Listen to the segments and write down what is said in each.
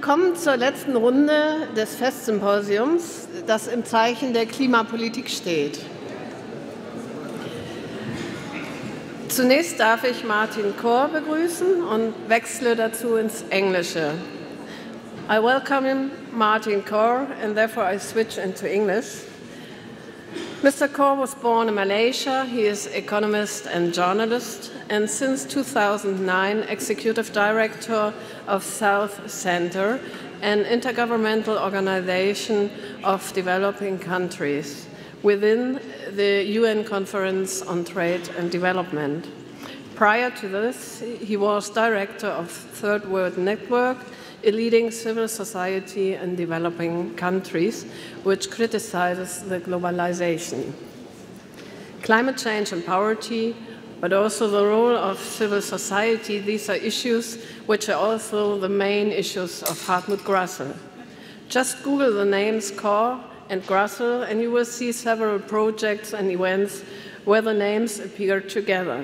Willkommen zur letzten Runde des Festsymposiums, das im Zeichen der Klimapolitik steht. Zunächst darf ich Martin Khor begrüßen und wechsle dazu ins Englische. I welcome Martin Khor and therefore I switch into English. Mr. Khor was born in Malaysia. He is economist and journalist, and since 2009, Executive Director of South Center, an intergovernmental organization of developing countries within the UN Conference on Trade and Development. Prior to this, he was Director of Third World Network, a leading civil society in developing countries, which criticizes the globalization. Climate change and poverty, but also the role of civil society, these are issues which are also the main issues of Hartmut Graßl. Just Google the names Khor and Graßl and you will see several projects and events where the names appear together.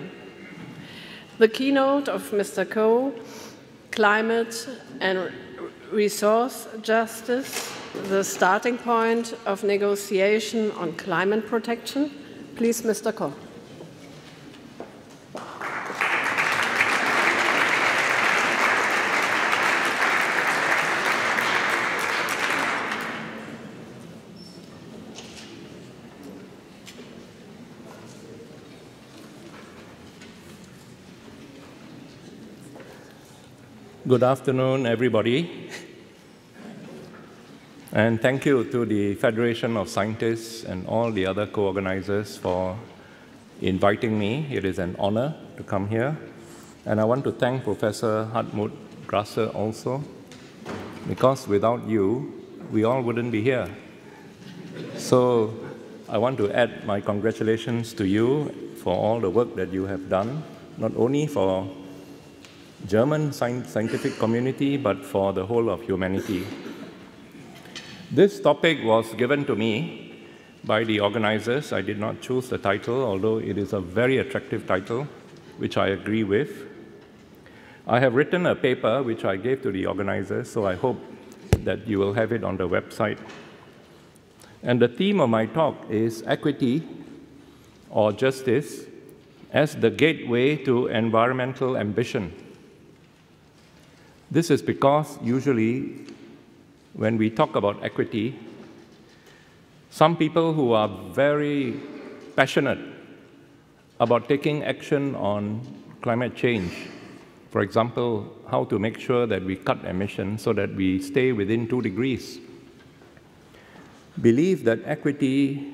The keynote of Mr. Khor, Climate and Resource Justice, the starting point of negotiation on climate protection. Please, Mr. Khor. Good afternoon, everybody. And thank you to the Federation of Scientists and all the other co-organizers for inviting me. It is an honor to come here. And I want to thank Professor Hartmut Graßl also, because without you, we all wouldn't be here. So I want to add my congratulations to you for all the work that you have done, not only for German scientific community, but for the whole of humanity. This topic was given to me by the organizers. I did not choose the title, although it is a very attractive title, which I agree with. I have written a paper which I gave to the organizers, so I hope that you will have it on the website. And the theme of my talk is equity or justice as the gateway to environmental ambition. This is because usually when we talk about equity, some people who are very passionate about taking action on climate change, for example, how to make sure that we cut emissions so that we stay within 2 degrees, believe that equity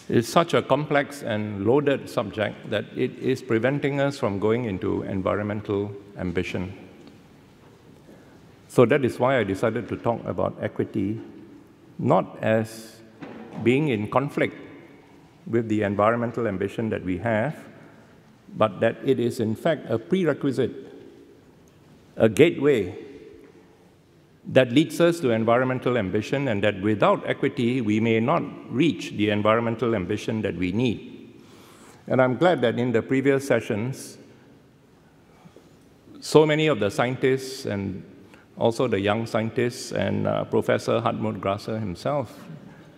is such a complex and loaded subject that it is preventing us from going into environmental ambition. So that is why I decided to talk about equity, not as being in conflict with the environmental ambition that we have, but that it is in fact a prerequisite, a gateway that leads us to environmental ambition, and that without equity, we may not reach the environmental ambition that we need. And I'm glad that in the previous sessions, so many of the scientists and also the young scientists and Professor Hartmut Graßl himself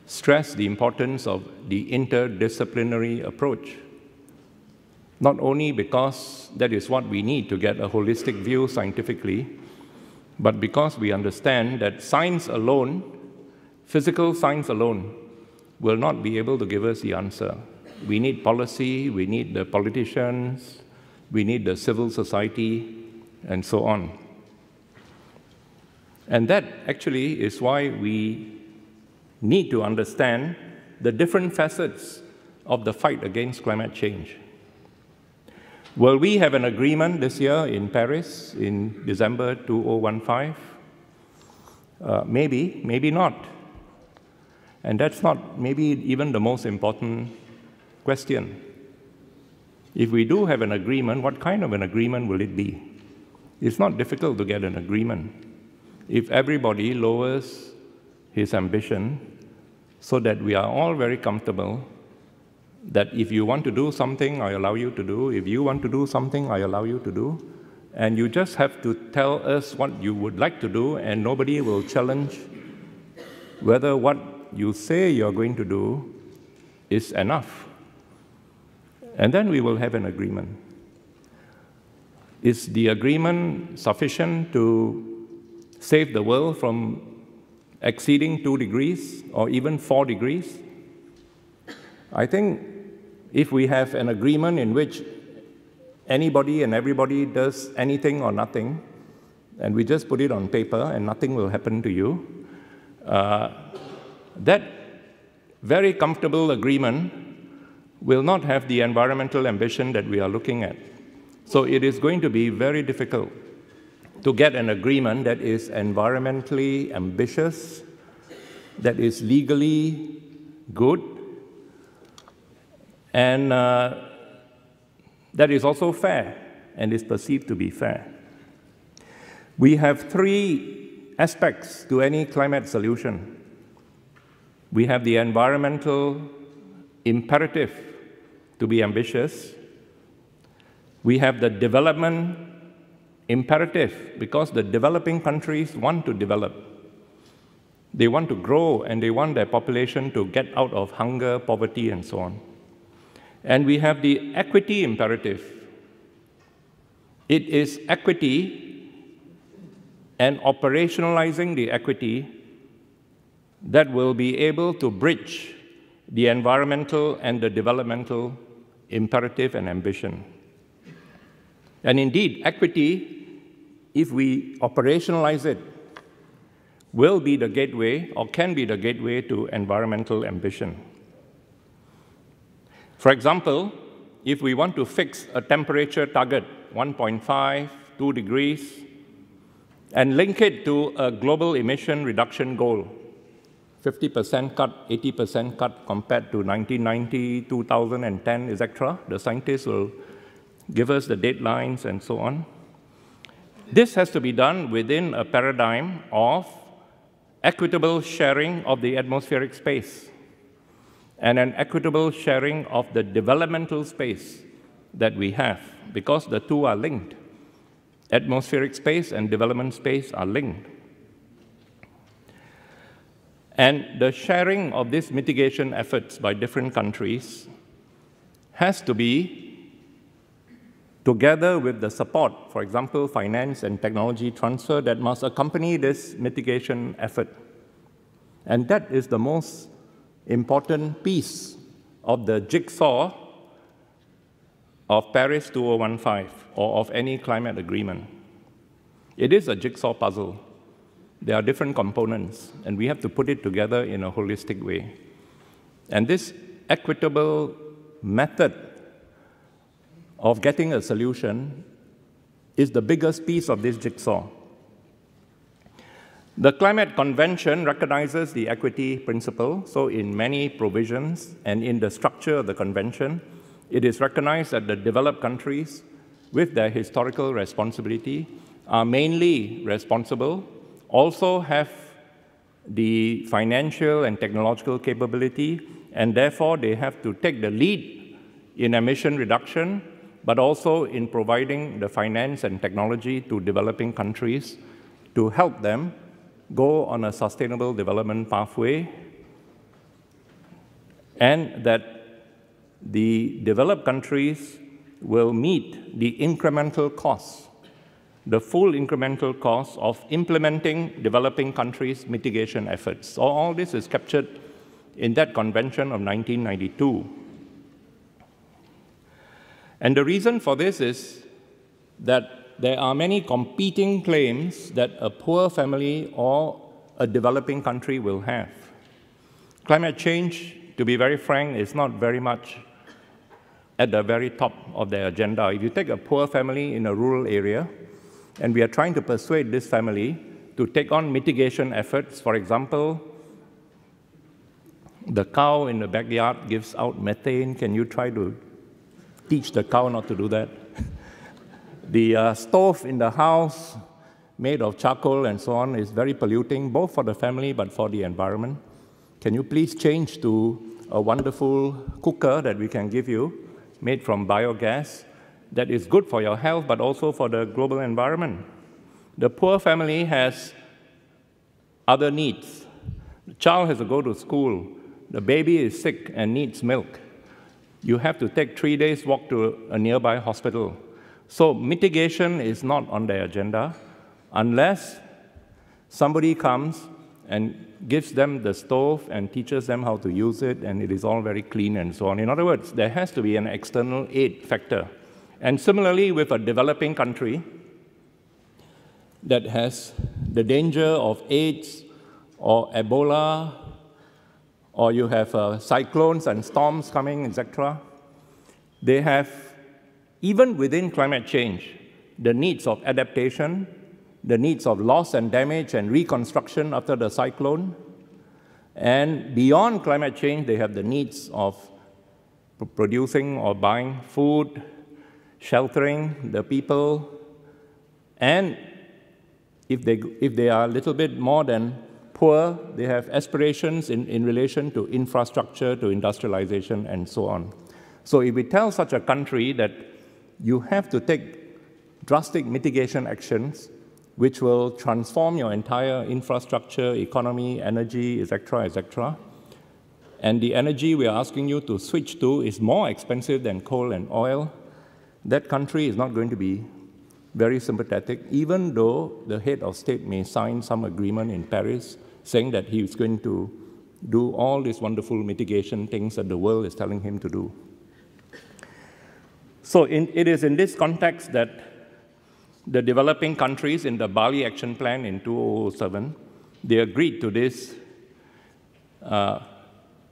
stressed the importance of the interdisciplinary approach, not only because that is what we need to get a holistic view scientifically, but because we understand that science alone, physical science alone, will not be able to give us the answer. We need policy, we need the politicians, we need the civil society, and so on. And that actually is why we need to understand the different facets of the fight against climate change. Will we have an agreement this year in Paris in December 2015? Maybe, maybe not. And that's not maybe even the most important question. If we do have an agreement, what kind of an agreement will it be? It's not difficult to get an agreement. If everybody lowers his ambition so that we are all very comfortable that if you want to do something, I allow you to do. If you want to do something, I allow you to do. and you just have to tell us what you would like to do, and nobody will challenge whether what you say you're going to do is enough. And then we will have an agreement. Is the agreement sufficient to save the world from exceeding 2 degrees or even 4 degrees? I think if we have an agreement in which anybody and everybody does anything or nothing, and we just put it on paper and nothing will happen to you, that very comfortable agreement will not have the environmental ambition that we are looking at. So it is going to be very difficult to get an agreement that is environmentally ambitious, that is legally good, and that is also fair and is perceived to be fair. We have 3 aspects to any climate solution. We have the environmental imperative to be ambitious. We have the development imperative, because the developing countries want to develop. They want to grow, and they want their population to get out of hunger, poverty, and so on. And we have the equity imperative. It is equity and operationalizing the equity that will be able to bridge the environmental and the developmental imperative and ambition. And indeed, equity, if we operationalize it, will be the gateway, or can be the gateway, to environmental ambition. For example, if we want to fix a temperature target, 1.5, 2 degrees, and link it to a global emission reduction goal, 50% cut, 80% cut compared to 1990, 2010, etc. The scientists will give us the deadlines and so on. This has to be done within a paradigm of equitable sharing of the atmospheric space and an equitable sharing of the developmental space that we have, because the two are linked. Atmospheric space and development space are linked. And the sharing of these mitigation efforts by different countries has to be together with the support, for example, finance and technology transfer that must accompany this mitigation effort. And that is the most important piece of the jigsaw of Paris 2015 or of any climate agreement. It is a jigsaw puzzle. There are different components, and we have to put it together in a holistic way. And this equitable method of getting a solution is the biggest piece of this jigsaw. The Climate Convention recognizes the equity principle, so in many provisions and in the structure of the convention, it is recognized that the developed countries, with their historical responsibility, are mainly responsible, also have the financial and technological capability, and therefore they have to take the lead in emission reduction, but also in providing the finance and technology to developing countries to help them go on a sustainable development pathway, and that the developed countries will meet the incremental costs, the full incremental cost of implementing developing countries' mitigation efforts. So all this is captured in that convention of 1992. And the reason for this is that there are many competing claims that a poor family or a developing country will have. Climate change, to be very frank, is not very much at the very top of their agenda. If you take a poor family in a rural area, and we are trying to persuade this family to take on mitigation efforts. For example, the cow in the backyard gives out methane. Can you try to teach the cow not to do that? The stove in the house, made of charcoal and so on, is very polluting, both for the family but for the environment. Can you please change to a wonderful cooker that we can give you, made from biogas, that is good for your health, but also for the global environment. The poor family has other needs. The child has to go to school. The baby is sick and needs milk. You have to take 3 days' walk to a nearby hospital. So mitigation is not on their agenda unless somebody comes and gives them the stove and teaches them how to use it, and it is all very clean and so on. In other words, there has to be an external aid factor. And similarly, with a developing country that has the danger of AIDS or Ebola, or you have cyclones and storms coming, etc., they have, even within climate change, the needs of adaptation, the needs of loss and damage and reconstruction after the cyclone. And beyond climate change, they have the needs of producing or buying food, sheltering the people, and if they are a little bit more than poor, they have aspirations in relation to infrastructure, to industrialization, and so on. So if we tell such a country that you have to take drastic mitigation actions which will transform your entire infrastructure, economy, energy, etc., and the energy we are asking you to switch to is more expensive than coal and oil, that country is not going to be very sympathetic, even though the head of state may sign some agreement in Paris saying that he is going to do all these wonderful mitigation things that the world is telling him to do. So it is in this context that the developing countries in the Bali Action Plan in 2007, they agreed to this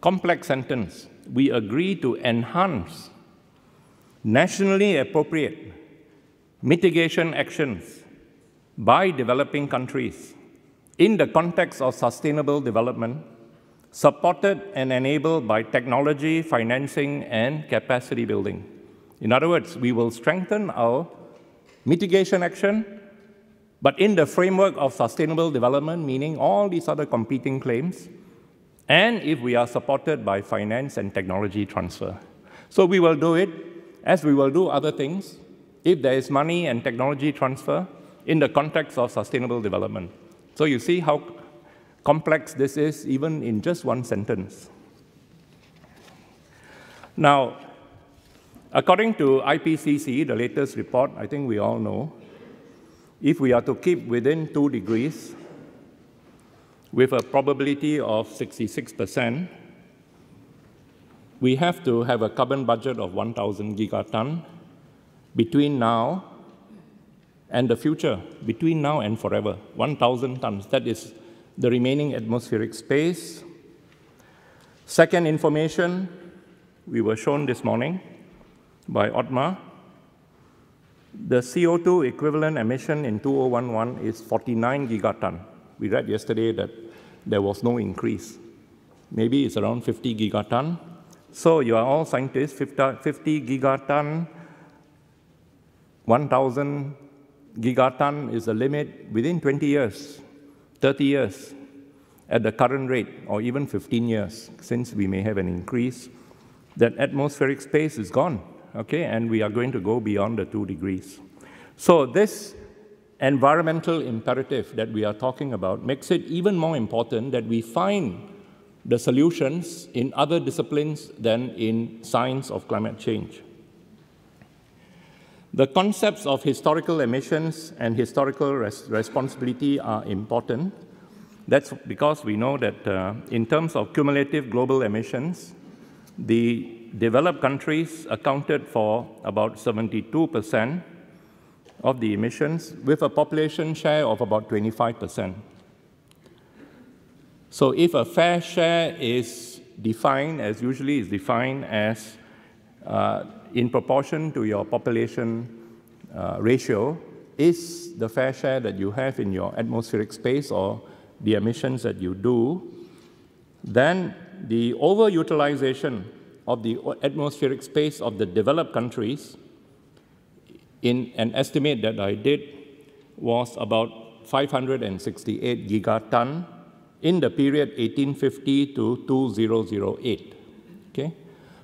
complex sentence. We agree to enhance nationally appropriate mitigation actions by developing countries in the context of sustainable development, supported and enabled by technology, financing, and capacity building. In other words, we will strengthen our mitigation action, but in the framework of sustainable development, meaning all these other competing claims, and if we are supported by finance and technology transfer. So we will do it as we will do other things if there is money and technology transfer in the context of sustainable development. So you see how complex this is even in just one sentence. Now, according to IPCC, the latest report, I think we all know, if we are to keep within 2 degrees with a probability of 66%, we have to have a carbon budget of 1,000 gigaton between now and the future, between now and forever, 1,000 tons. That is the remaining atmospheric space. Second information, we were shown this morning by Otmar. The CO2 equivalent emission in 2011 is 49 gigaton. We read yesterday that there was no increase. Maybe it's around 50 gigaton. So you are all scientists, 50 gigaton, 1,000 gigaton is the limit within 20 years, 30 years at the current rate, or even 15 years, since we may have an increase. That atmospheric space is gone, okay, and we are going to go beyond the 2 degrees. So this environmental imperative that we are talking about makes it even more important that we find the solutions in other disciplines than in science of climate change. The concepts of historical emissions and historical responsibility are important. That's because we know that in terms of cumulative global emissions, the developed countries accounted for about 72% of the emissions, with a population share of about 25%. So if a fair share is defined, as usually is defined as in proportion to your population ratio, is the fair share that you have in your atmospheric space or the emissions that you do, then the overutilization of the atmospheric space of the developed countries, in an estimate that I did, was about 568 gigaton in the period 1850 to 2008. Okay?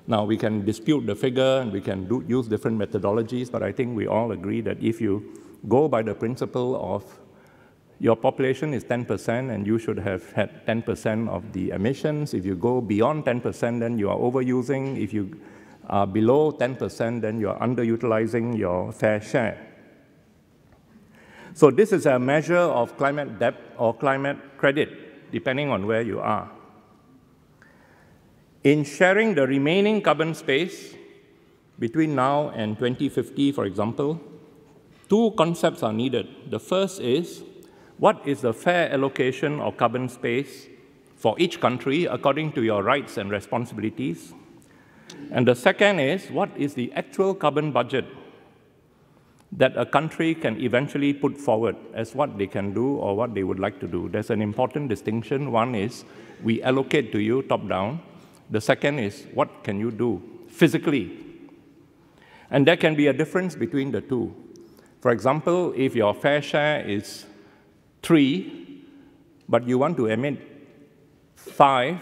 Now, we can dispute the figure and we can use different methodologies, but I think we all agree that if you go by the principle of your population is 10% and you should have had 10% of the emissions. If you go beyond 10%, then you are overusing. If you are below 10%, then you are underutilizing your fair share. So this is a measure of climate debt or climate credit, depending on where you are. In sharing the remaining carbon space between now and 2050, for example, two concepts are needed. The first is, what is the fair allocation of carbon space for each country according to your rights and responsibilities? And the second is, what is the actual carbon budget that a country can eventually put forward as what they can do or what they would like to do? There's an important distinction. One is, we allocate to you top-down. The second is, what can you do physically? And there can be a difference between the two. For example, if your fair share is 3, but you want to emit 5,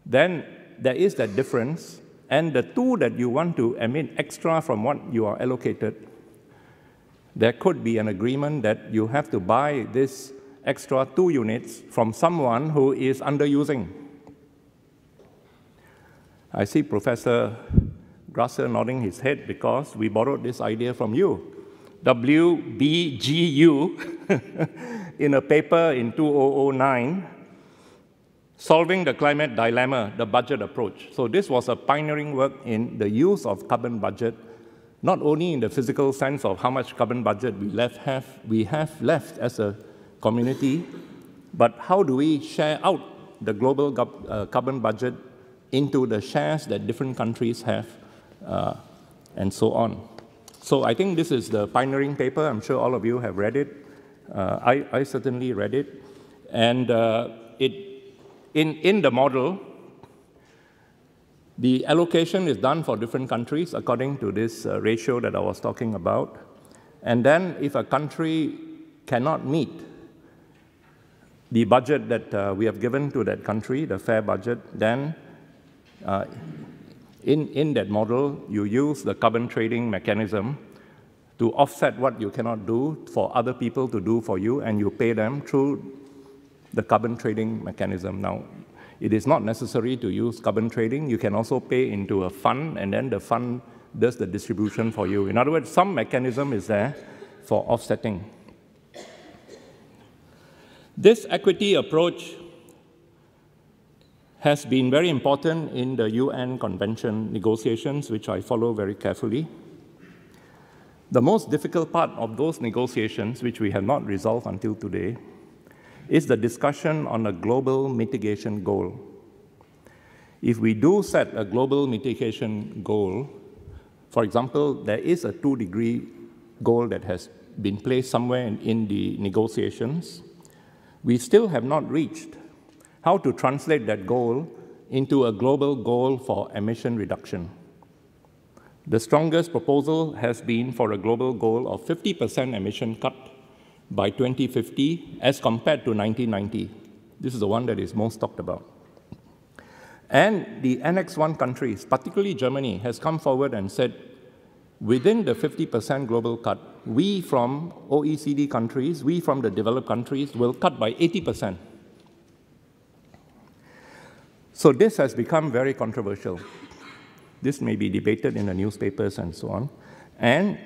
then there is that difference, and the 2 that you want to emit extra from what you are allocated, there could be an agreement that you have to buy this extra 2 units from someone who is underusing. I see Professor Graßl nodding his head because we borrowed this idea from you. WBGU, in a paper in 2009, Solving the Climate Dilemma, the Budget Approach. So this was a pioneering work in the use of carbon budget, not only in the physical sense of how much carbon budget we have left as a community, but how do we share out the global carbon budget into the shares that different countries have, and so on. So I think this is the pioneering paper. I'm sure all of you have read it. I certainly read it. And in the model, the allocation is done for different countries according to this ratio that I was talking about. And then if a country cannot meet the budget that we have given to that country, the fair budget, then in that model, you use the carbon trading mechanism to offset what you cannot do for other people to do for you, and you pay them through the carbon trading mechanism. Now, it is not necessary to use carbon trading. You can also pay into a fund, and then the fund does the distribution for you. In other words, some mechanism is there for offsetting. This equity approach has been very important in the UN Convention negotiations, which I follow very carefully. The most difficult part of those negotiations, which we have not resolved until today, is the discussion on a global mitigation goal. If we do set a global mitigation goal, for example, there is a 2-degree goal that has been placed somewhere in the negotiations, we still have not reached how to translate that goal into a global goal for emission reduction. The strongest proposal has been for a global goal of 50% emission cut by 2050 as compared to 1990. This is the one that is most talked about. And the Annex 1 countries, particularly Germany, has come forward and said, within the 50% global cut, we from OECD countries, we from the developed countries will cut by 80%. So this has become very controversial. This may be debated in the newspapers and so on. And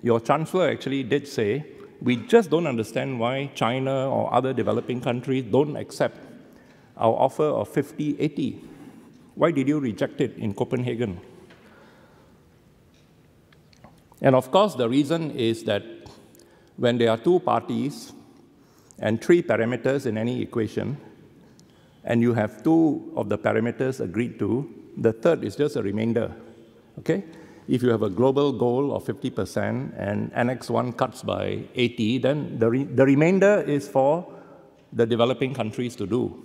your chancellor actually did say, we just don't understand why China or other developing countries don't accept our offer of 50-80. Why did you reject it in Copenhagen? And of course, the reason is that when there are 2 parties and 3 parameters in any equation, and you have 2 of the parameters agreed to, the third is just a remainder, okay? If you have a global goal of 50% and Annex 1 cuts by 80, then the remainder is for the developing countries to do.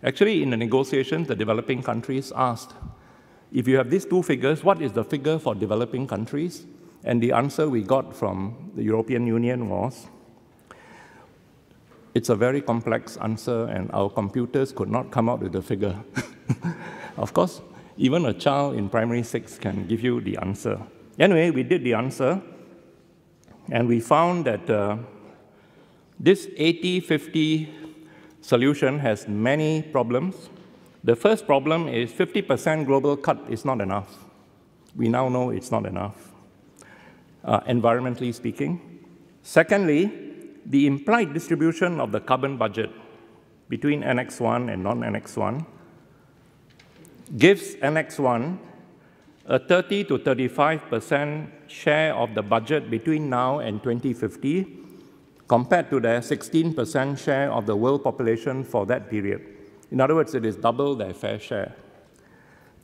Actually, in the negotiations, the developing countries asked, if you have these 2 figures, what is the figure for developing countries? And the answer we got from the European Union was, it's a very complex answer, and our computers could not come out with a figure. Of course, Even a child in primary 6 can give you the answer. Anyway, we did the answer, and we found that this 80-50 solution has many problems. The first problem is 50% global cut is not enough. We now know it's not enough, environmentally speaking. Secondly, the implied distribution of the carbon budget between Annex 1 and non-Annex 1 gives Annex 1 a 30 to 35% share of the budget between now and 2050, compared to their 16% share of the world population for that period. In other words, it is double their fair share.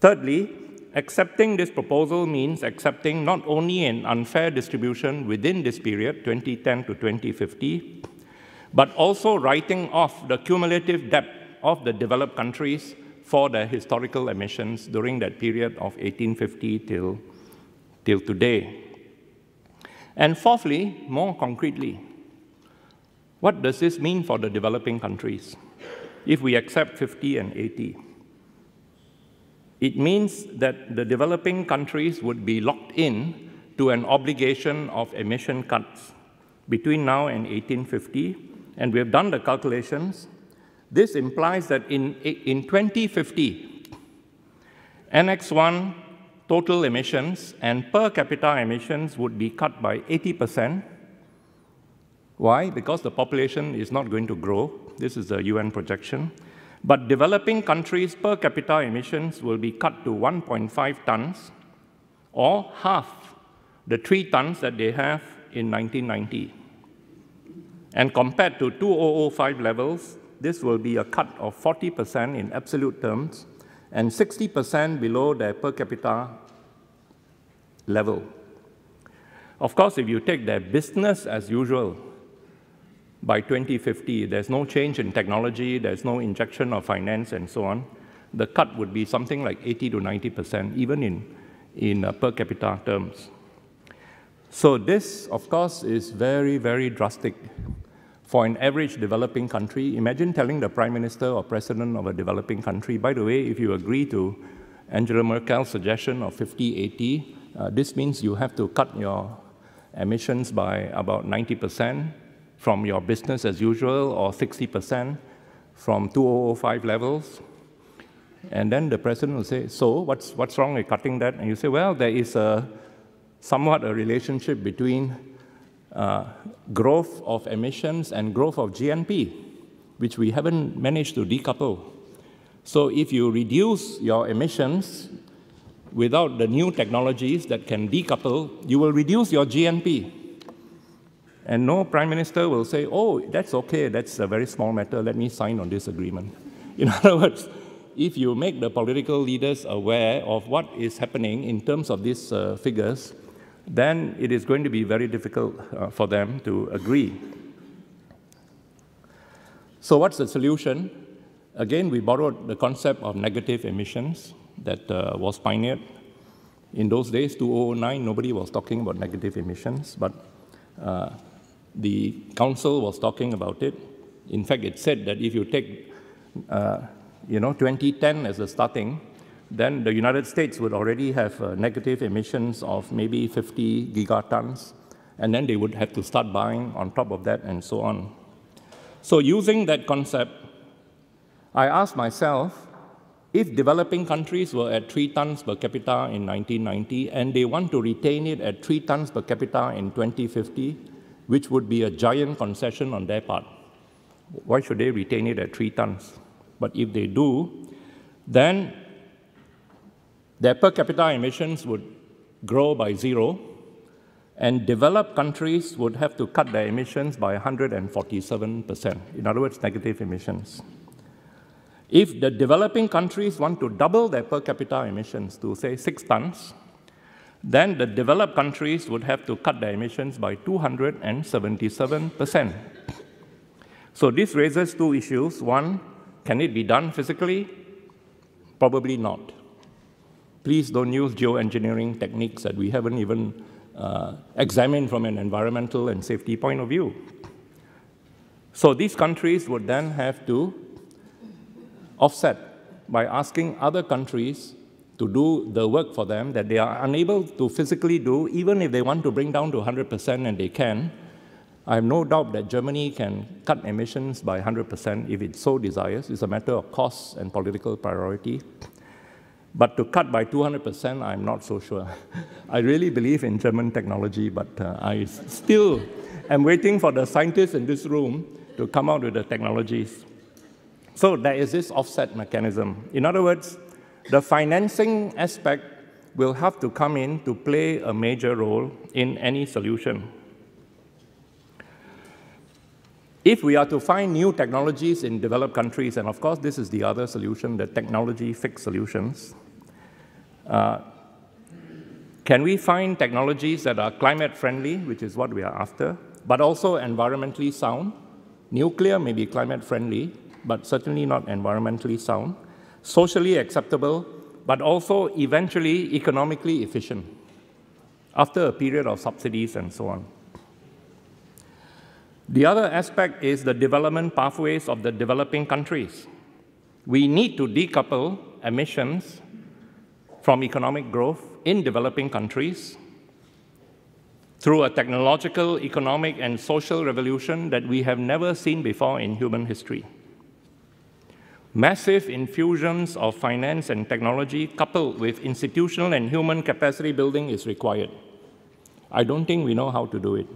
Thirdly, accepting this proposal means accepting not only an unfair distribution within this period, 2010 to 2050, but also writing off the cumulative debt of the developed countries for their historical emissions during that period of 1850 till today. And fourthly, more concretely, what does this mean for the developing countries if we accept 50 and 80? It means that the developing countries would be locked in to an obligation of emission cuts between now and 1850, and we have done the calculations. This implies that in 2050, Annex 1 total emissions and per capita emissions would be cut by 80%. Why? Because the population is not going to grow. This is a UN projection. But developing countries' per capita emissions will be cut to 1.5 tons, or half the 3 tons that they have in 1990. And compared to 2005 levels, this will be a cut of 40% in absolute terms and 60% below their per capita level. Of course, if you take their business as usual, by 2050, there's no change in technology, there's no injection of finance and so on, the cut would be something like 80 to 90%, even in per capita terms. So this, of course, is very, very drastic. For an average developing country, imagine telling the Prime Minister or President of a developing country, by the way, if you agree to Angela Merkel's suggestion of 50-80, this means you have to cut your emissions by about 90% from your business as usual, or 60% from 2005 levels. And then the President will say, so what's wrong with cutting that? And you say, well, there is somewhat a relationship between growth of emissions and growth of GNP, which we haven't managed to decouple. So if you reduce your emissions without the new technologies that can decouple, you will reduce your GNP. And no Prime Minister will say, oh, that's okay, that's a very small matter, let me sign on this agreement. In other words, if you make the political leaders aware of what is happening in terms of these figures, then it is going to be very difficult for them to agree. So what's the solution? Again, we borrowed the concept of negative emissions that was pioneered. In those days, 2009, nobody was talking about negative emissions, but the Council was talking about it. In fact, it said that if you take 2010 as a starting, then the United States would already have negative emissions of maybe 50 gigatons, and then they would have to start buying on top of that and so on. So using that concept, I asked myself, if developing countries were at 3 tons per capita in 1990 and they want to retain it at 3 tons per capita in 2050, which would be a giant concession on their part, why should they retain it at 3 tons? But if they do, then their per capita emissions would grow by 0, and developed countries would have to cut their emissions by 147%. In other words, negative emissions. If the developing countries want to double their per capita emissions to, say, 6 tons, then the developed countries would have to cut their emissions by 277%. So this raises 2 issues. One, can it be done physically? Probably not. Please don't use geoengineering techniques that we haven't even examined from an environmental and safety point of view. So these countries would then have to offset by asking other countries to do the work for them that they are unable to physically do, even if they want to bring down to 100% and they can. I have no doubt that Germany can cut emissions by 100% if it so desires. It's a matter of cost and political priority. But to cut by 200%, I'm not so sure. I really believe in German technology, but I still am waiting for the scientists in this room to come out with the technologies. So there is this offset mechanism. In other words, the financing aspect will have to come in to play a major role in any solution. If we are to find new technologies in developed countries, and of course this is the other solution, the technology fix solutions, can we find technologies that are climate friendly, which is what we are after, but also environmentally sound? Nuclear may be climate friendly, but certainly not environmentally sound. Socially acceptable, but also eventually economically efficient, after a period of subsidies and so on. The other aspect is the development pathways of the developing countries. We need to decouple emissions from economic growth in developing countries through a technological, economic, and social revolution that we have never seen before in human history. Massive infusions of finance and technology coupled with institutional and human capacity building is required. I don't think we know how to do it.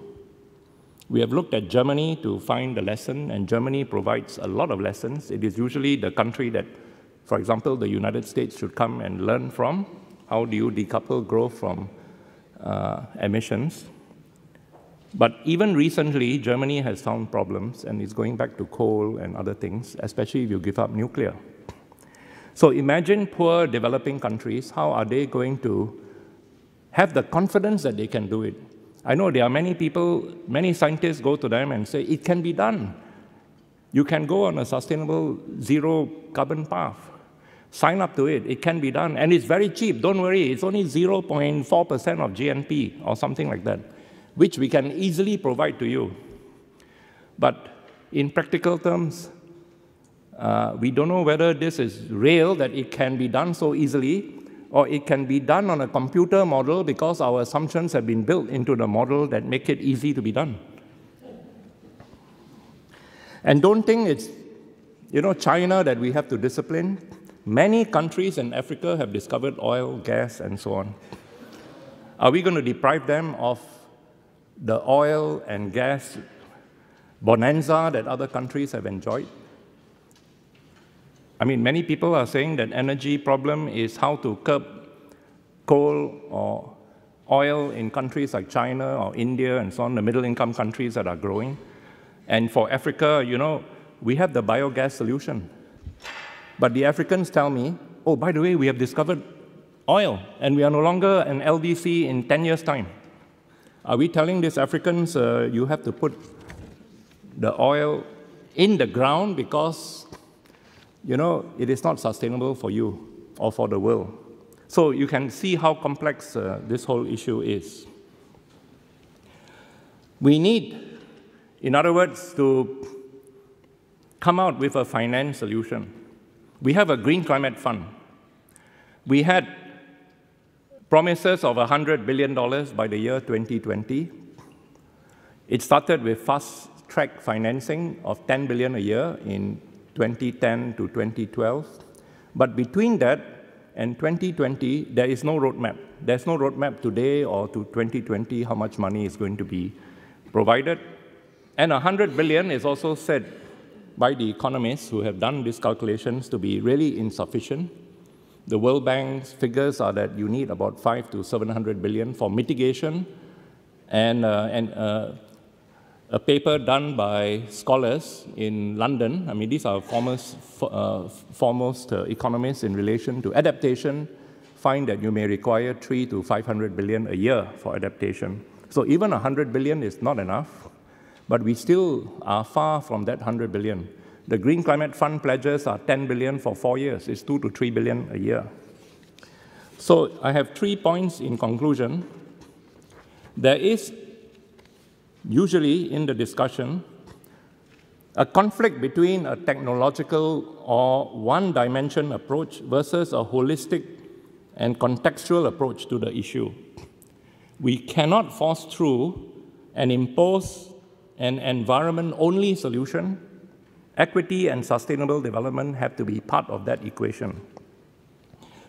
We have looked at Germany to find the lesson, and Germany provides a lot of lessons. It is usually the country that, for example, the United States should come and learn from. How do you decouple growth from emissions? But even recently, Germany has found problems and is going back to coal and other things, especially if you give up nuclear. So imagine poor developing countries, how are they going to have the confidence that they can do it? I know there are many people, many scientists go to them and say, it can be done. You can go on a sustainable zero carbon path. Sign up to it, it can be done. And it's very cheap, don't worry, it's only 0.4% of GNP or something like that, which we can easily provide to you. But in practical terms, we don't know whether this is real, that it can be done so easily, or it can be done on a computer model because our assumptions have been built into the model that make it easy to be done. And don't think it's, China that we have to discipline. Many countries in Africa have discovered oil, gas, and so on. Are we going to deprive them of the oil and gas bonanza that other countries have enjoyed? I mean, many people are saying that energy problem is how to curb coal or oil in countries like China or India and so on, the middle-income countries that are growing. And for Africa, we have the biogas solution. But the Africans tell me, oh, by the way, we have discovered oil, and we are no longer an LDC in 10 years' time. Are we telling these Africans, you have to put the oil in the ground because, it is not sustainable for you or for the world? So you can see how complex this whole issue is. We need, in other words, to come out with a finance solution. We have a Green Climate Fund. We had promises of $100 billion by the year 2020. It started with fast-track financing of $10 billion a year in 2010 to 2012. But between that and 2020, there is no roadmap. There's no roadmap today or to 2020 how much money is going to be provided. And $100 billion is also said by the economists who have done these calculations to be really insufficient. The World Bank's figures are that you need about 500 to 700 billion for mitigation, and a paper done by scholars in London. I mean, these are foremost economists in relation to adaptation, find that you may require 300 to 500 billion a year for adaptation. So even 100 billion is not enough, but we still are far from that 100 billion. The Green Climate Fund pledges are 10 billion for 4 years. It's 2 to 3 billion a year. So I have 3 points in conclusion. There is usually in the discussion a conflict between a technological or one-dimension approach versus a holistic and contextual approach to the issue. We cannot force through and impose an environment-only solution. Equity and sustainable development have to be part of that equation.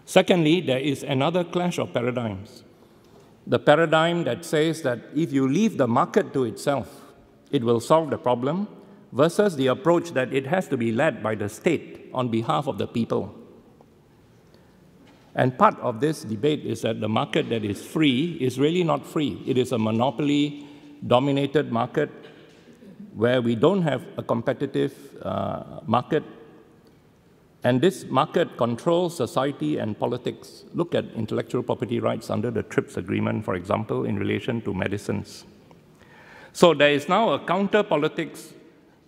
Secondly, there is another clash of paradigms. The paradigm that says that if you leave the market to itself, it will solve the problem, versus the approach that it has to be led by the state on behalf of the people. And part of this debate is that the market that is free is really not free. It is a monopoly-dominated market where we don't have a competitive market. And this market controls society and politics. Look at intellectual property rights under the TRIPS agreement, for example, in relation to medicines. So there is now a counter-politics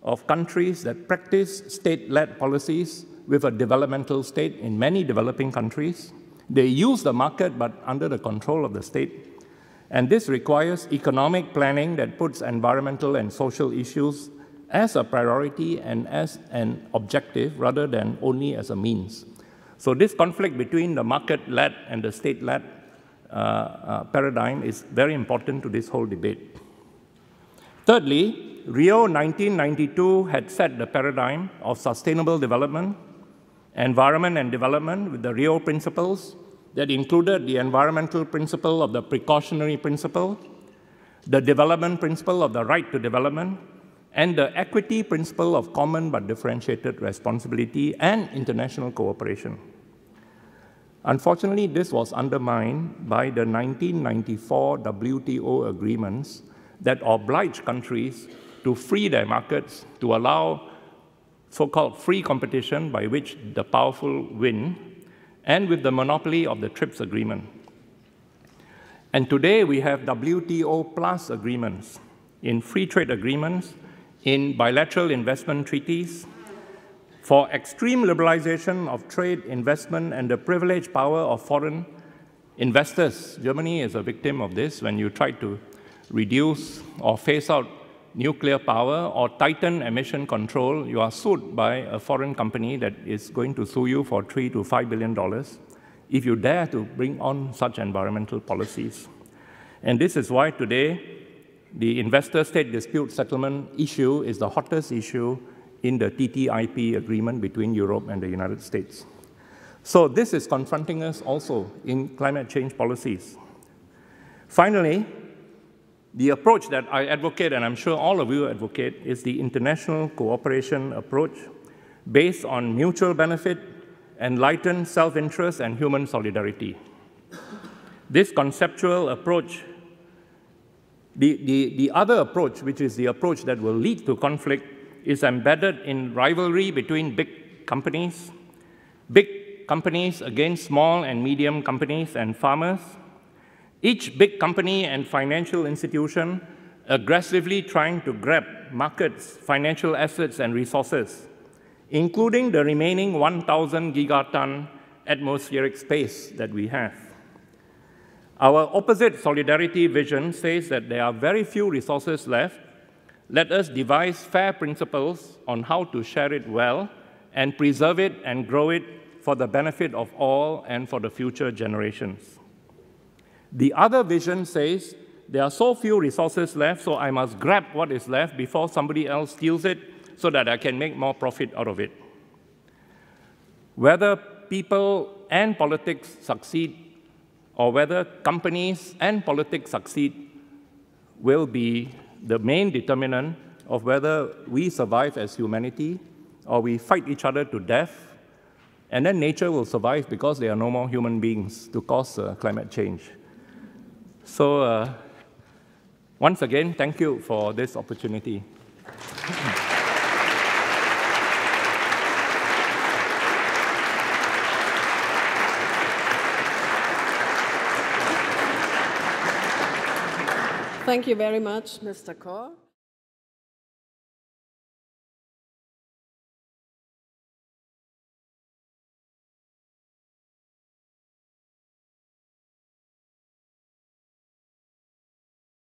of countries that practice state-led policies with a developmental state in many developing countries. They use the market, but under the control of the state. And this requires economic planning that puts environmental and social issues as a priority and as an objective rather than only as a means. So this conflict between the market-led and the state-led paradigm is very important to this whole debate. Thirdly, Rio 1992 had set the paradigm of sustainable development, environment and development with the Rio principles that included the environmental principle of the precautionary principle, the development principle of the right to development, and the equity principle of common but differentiated responsibility and international cooperation. Unfortunately, this was undermined by the 1994 WTO agreements that obliged countries to free their markets, to allow so-called free competition by which the powerful win, and with the monopoly of the TRIPS agreement. And today we have WTO plus agreements, in free trade agreements, in bilateral investment treaties, for extreme liberalization of trade, investment, and the privileged power of foreign investors. Germany is a victim of this. When you try to reduce or phase out nuclear power or tighten emission control, you are sued by a foreign company that is going to sue you for $3 to $5 billion if you dare to bring on such environmental policies. And this is why today the investor-state dispute settlement issue is the hottest issue in the TTIP agreement between Europe and the United States. So this is confronting us also in climate change policies. Finally, the approach that I advocate, and I'm sure all of you advocate, is the international cooperation approach based on mutual benefit, enlightened self-interest, and human solidarity. This conceptual approach, the other approach, which is the approach that will lead to conflict, is embedded in rivalry between big companies against small and medium companies and farmers, each big company and financial institution aggressively trying to grab markets, financial assets, and resources, including the remaining 1,000 gigaton atmospheric space that we have. Our opposite solidarity vision says that there are very few resources left. Let us devise fair principles on how to share it well and preserve it and grow it for the benefit of all and for the future generations. The other vision says there are so few resources left, so I must grab what is left before somebody else steals it so that I can make more profit out of it. Whether people and politics succeed or whether companies and politics succeed will be the main determinant of whether we survive as humanity or we fight each other to death, and then nature will survive because there are no more human beings to cause climate change. So once again, thank you for this opportunity. Thank you very much, Mr. Khor.